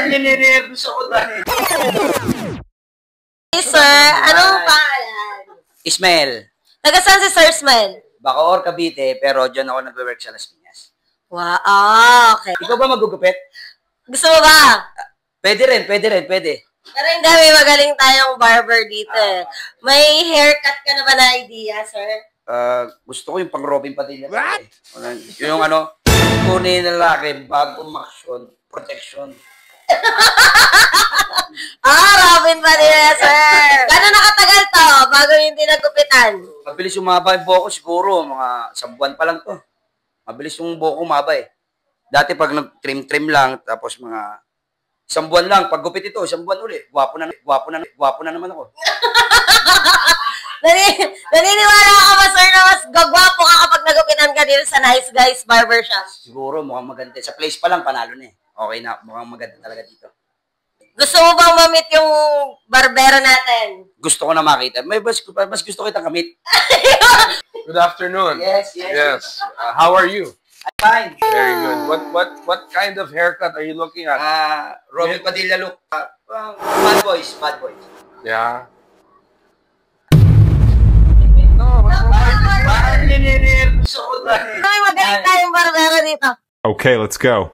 Parang nininervous ako doon eh. Hey, sir, anong pangalan? Ismael. Taga saan si Sir Ismael? Bacoor, Cavite, pero dyan ako nag-work sa Las Piñas. Wow, okay. Ikaw ba magugupit? Gusto mo ba? Pwede rin. Pero hindi, may magaling tayong barber dito eh. May haircut ka na ba na idea, sir? Gusto ko yung pang Robin Padilla. What? Yung ano, kunin na lalaki, bagong action, protection. Robin Padilla, sir! Gano'n nakatagal to bago yung dinagupitan? Mabilis umaba yung buhok ko siguro, mga 1 buwan pa lang to. Mabilis yung buhok ko umaba eh. Dati pag nag-trim lang, tapos mga 1 buwan lang, pag gupit ito, 1 buwan ulit. Gwapo na naman ako. Naniniwala ka ba, sir, na mas gagwapo ka kapag nagupitan ka dito sa Nice Guys Barbershop? Siguro, mukhang maganda. Sa place pa lang, panalo na eh. Okay na, mukhang maganda talaga dito. Gusto mo bang ma-meet yung barbero natin? Gusto ko na makita. Mas gusto kitang kamit. Good afternoon. Yes. How are you? I'm fine. Very good. What kind of haircut are you looking at? Robin Padilla look. Bad boys. Yeah. No, Parang nininervous ako doon eh. May magaling tayong barbero dito. Okay, let's go.